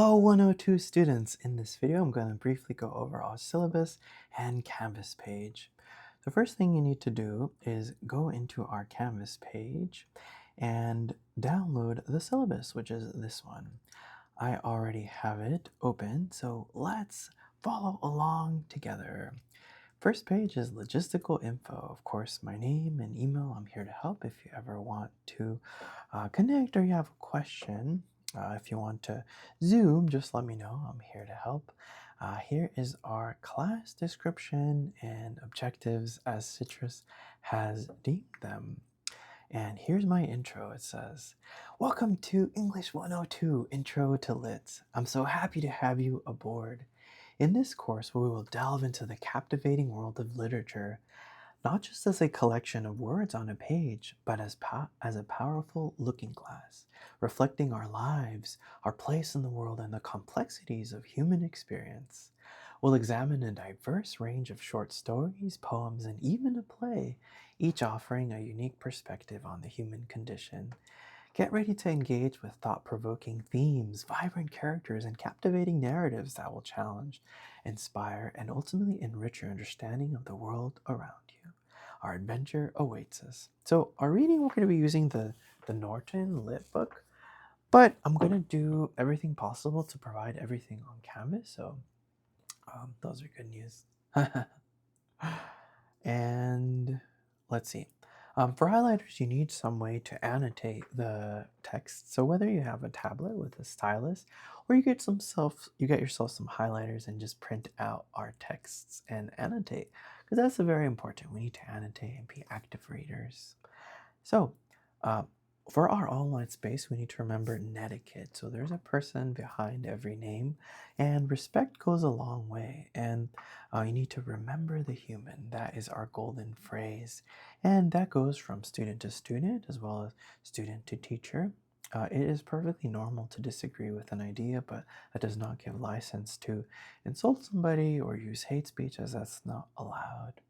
Hello 102 students. In this video, I'm going to briefly go over our syllabus and Canvas page. The first thing you need to do is go into our Canvas page and download the syllabus, which is this one. I already have it open, so let's follow along together. First page is logistical info. Of course, my name and email. I'm here to help if you ever want to connect or you have a question. If you want to Zoom, just let me know. I'm here to help. Here is our class description and objectives as Citrus has deemed them. And here's my intro. It says, "Welcome to English 102 Intro to Lit. I'm so happy to have you aboard. In this course, we will delve into the captivating world of literature, not just as a collection of words on a page, but as a powerful looking glass, reflecting our lives, our place in the world, and the complexities of human experience. We'll examine a diverse range of short stories, poems, and even a play, each offering a unique perspective on the human condition. Get ready to engage with thought-provoking themes, vibrant characters, and captivating narratives that will challenge, inspire, and ultimately enrich your understanding of the world around you. Our adventure awaits us." So our reading, we're going to be using the Norton Lit book, but I'm going to do everything possible to provide everything on Canvas, so those are good news. And let's see. For highlighters, you need some way to annotate the text. So whether you have a tablet with a stylus, or you get yourself some highlighters and just print out our texts and annotate, because that's very important. We need to annotate and be active readers. So, uh, for our online space, we need to remember netiquette. So there's a person behind every name, and respect goes a long way. And you need to remember the human. That is our golden phrase. And that goes from student to student as well as student to teacher. It is perfectly normal to disagree with an idea, but that does not give license to insult somebody or use hate speech, as that's not allowed.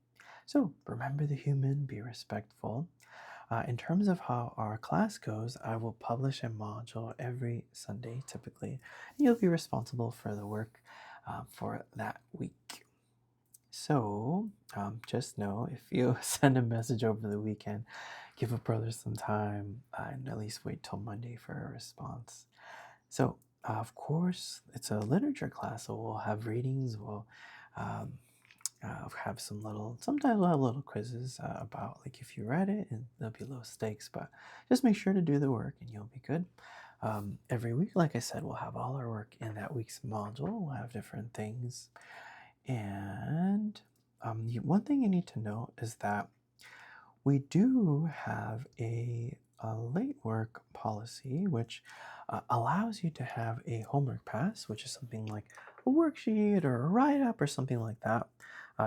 So remember the human, be respectful. In terms of how our class goes, I will publish a module every Sunday typically, and you'll be responsible for the work for that week. So just know if you send a message over the weekend, give a brother some time and at least wait till Monday for a response. So, of course, it's a literature class, so we'll have readings, we'll um, have sometimes we'll have little quizzes about like if you read it, and there'll be low stakes, but just make sure to do the work and you'll be good. Every week, like I said, we'll have all our work in that week's module. We'll have different things. And one thing you need to know is that we do have a late work policy, which allows you to have a homework pass, which is something like a worksheet or a write up or something like that,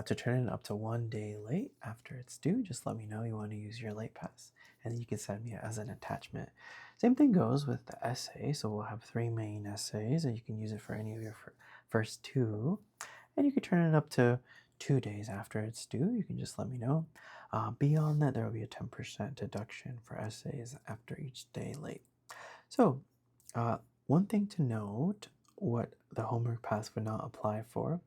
to turn it up to 1 day late after it's due. Just let me know you want to use your late pass, and then you can send me it as an attachment. Same thing goes with the essay. So we'll have 3 main essays, and you can use it for any of your first two, and you can turn it up to 2 days after it's due. You can just let me know. Beyond that, there will be a 10% deduction for essays after each day late. So, one thing to note, what the homework pass would not apply for,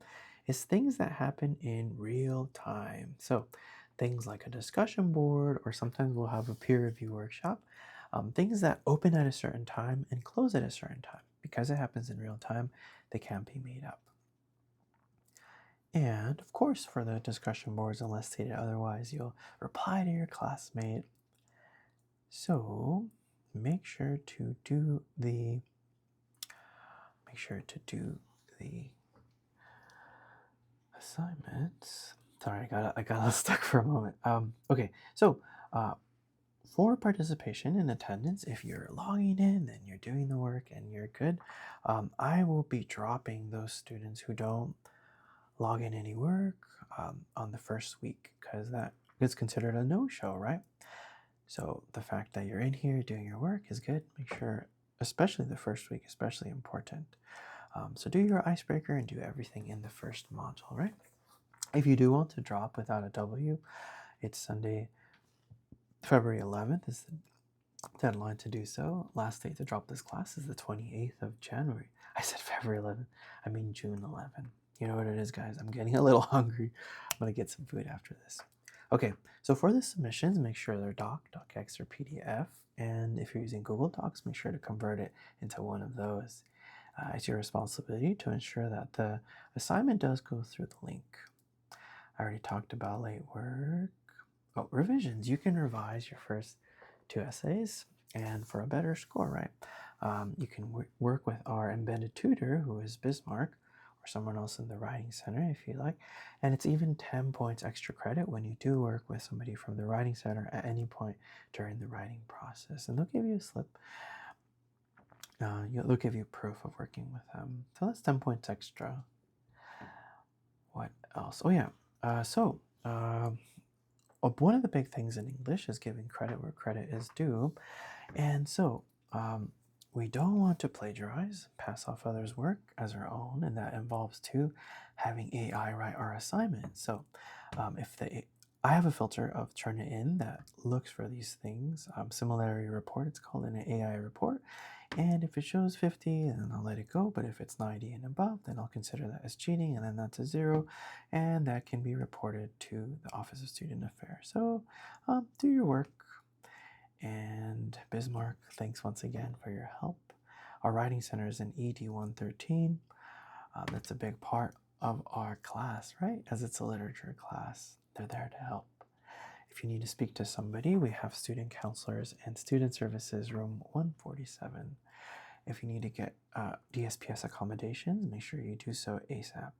is things that happen in real time. So, things like a discussion board, or sometimes we'll have a peer review workshop, things that open at a certain time and close at a certain time. Because it happens in real time, they can't be made up. And of course, for the discussion boards, unless stated otherwise, you'll reply to your classmate. So make sure to do the assignments. Sorry, I got stuck for a moment. Okay, so for participation in attendance, if you're logging in and you're doing the work and you're good, I will be dropping those students who don't log in any work on the first week, because that is considered a no-show, right? So the fact that you're in here doing your work is good. Make sure, especially the first week, especially important. So do your icebreaker and do everything in the first module, right? If you do want to drop without a W, it's Sunday, February 11th is the deadline to do so. Last date to drop this class is the 28th of January. I said February 11th. I mean June 11th. You know what it is, guys? I'm getting a little hungry. I'm going to get some food after this. Okay, so for the submissions, make sure they're docx, or PDF. And if you're using Google Docs, make sure to convert it into one of those. It's your responsibility to ensure that the assignment does go through the link. I already talked about late work. Oh, revisions. You can revise your first 2 essays, and for a better score, right? You can work with our embedded tutor, who is Bismarck, or someone else in the Writing Center if you like. And it's even 10 points extra credit when you do work with somebody from the Writing Center at any point during the writing process. And they'll give you a slip. They'll give you proof of working with them. So that's 10 points extra. What else? Oh, yeah. One of the big things in English is giving credit where credit is due. And so we don't want to plagiarize, pass off others' work as our own, and that involves too having AI write our assignment. So I have a filter of Turnitin that looks for these things. Similarity report, it's called an AI report. And if it shows 50, then I'll let it go. But if it's 90 and above, then I'll consider that as cheating, and then that's a 0. And that can be reported to the Office of Student Affairs. So do your work. And Bismarck, thanks once again for your help. Our Writing Center is in ED 113. That's a big part of our class, right? As it's a literature class, they're there to help. If you need to speak to somebody, we have student counselors and student services room 147. If you need to get DSPS accommodations, make sure you do so ASAP.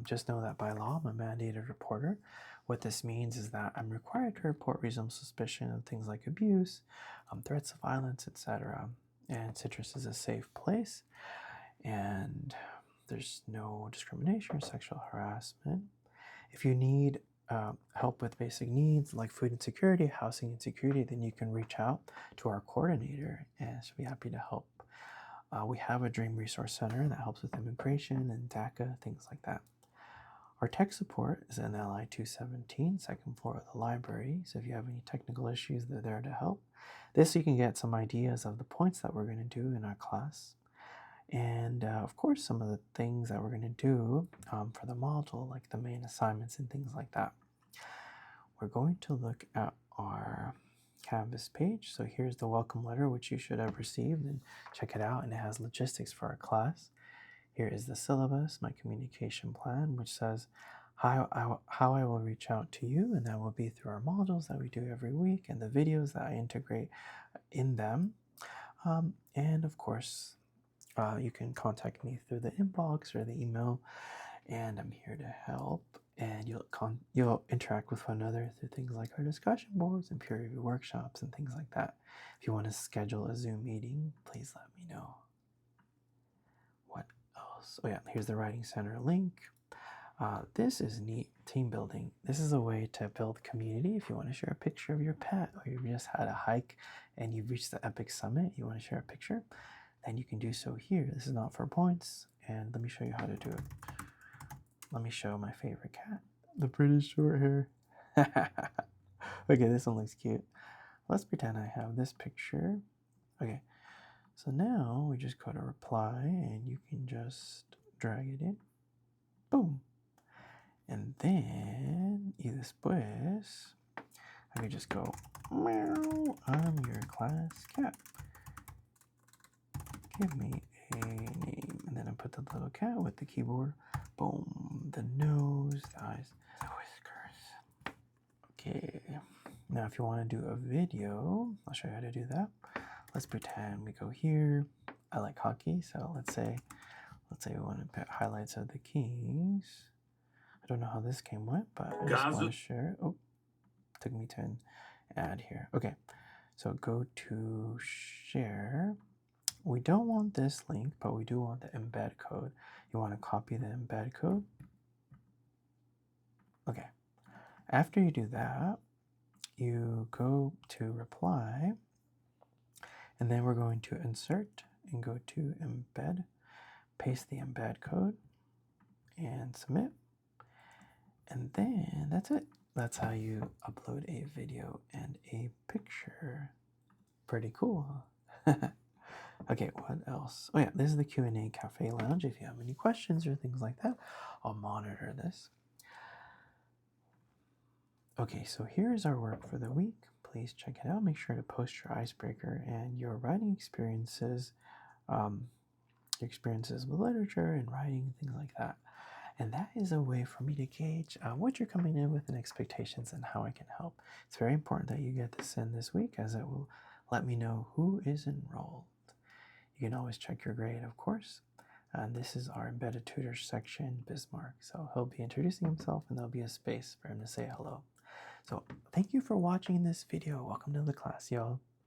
Just know that by law, I'm a mandated reporter. What this means is that I'm required to report reasonable suspicion of things like abuse, threats of violence, etc. And Citrus is a safe place, and there's no discrimination or sexual harassment. If you need help with basic needs like food insecurity, housing insecurity, then you can reach out to our coordinator, and she'll be happy to help. We have a Dream Resource Center that helps with immigration and DACA, things like that. Our tech support is in LI 217, second floor of the library. So if you have any technical issues, they're there to help. This, you can get some ideas of the points that we're going to do in our class. And of course, some of the things that we're going to do for the module, like the main assignments and things like that. We're going to look at our Canvas page. So here's the welcome letter, which you should have received, and check it out. And it has logistics for our class. Here is the syllabus, my communication plan, which says how I will reach out to you, and that will be through our modules that we do every week and the videos that I integrate in them. And of course, you can contact me through the inbox or the email, and I'm here to help. And you'll interact with one another through things like our discussion boards and peer review workshops and things like that. If you want to schedule a Zoom meeting, please let me know. What else? Oh yeah, here's the Writing Center link. This is neat, team building. This is a way to build community. If you want to share a picture of your pet, or you've just had a hike and you've reached the epic summit, you want to share a picture, then you can do so here. This is not for points, and let me show you how to do it. Let me show my favorite cat, the British short hair. Okay, this one looks cute. Let's pretend I have this picture. Okay, so now we just go to reply, and you can just drag it in. Boom. And then, y después, I can just go, meow, I'm your class cat. Give me a name. And then I put the little cat with the keyboard. Boom. The nose, the eyes, the whiskers. Okay. Now, if you want to do a video, I'll show you how to do that. Let's pretend we go here. I like hockey, so let's say we want to put highlights of the Kings. I don't know how this game went, but I just want to share. Oh, took me to an ad here. Okay, so go to share. We don't want this link, but we do want the embed code. You want to copy the embed code. Okay, after you do that, you go to reply, and then we're going to insert and go to embed, paste the embed code, and submit. And then that's it. That's how you upload a video and a picture. Pretty cool. Okay, what else? Oh yeah, this is the Q&A Cafe Lounge. If you have any questions or things like that, I'll monitor this. Okay, so here's our work for the week. Please check it out. Make sure to post your icebreaker and your writing experiences, your experiences with literature and writing, things like that. And that is a way for me to gauge what you're coming in with and expectations and how I can help. It's very important that you get this in this week, as it will let me know who is enrolled. You can always check your grade, of course. And this is our embedded tutor section, Bismarck. So he'll be introducing himself and there'll be a space for him to say hello. So thank you for watching this video. Welcome to the class, y'all.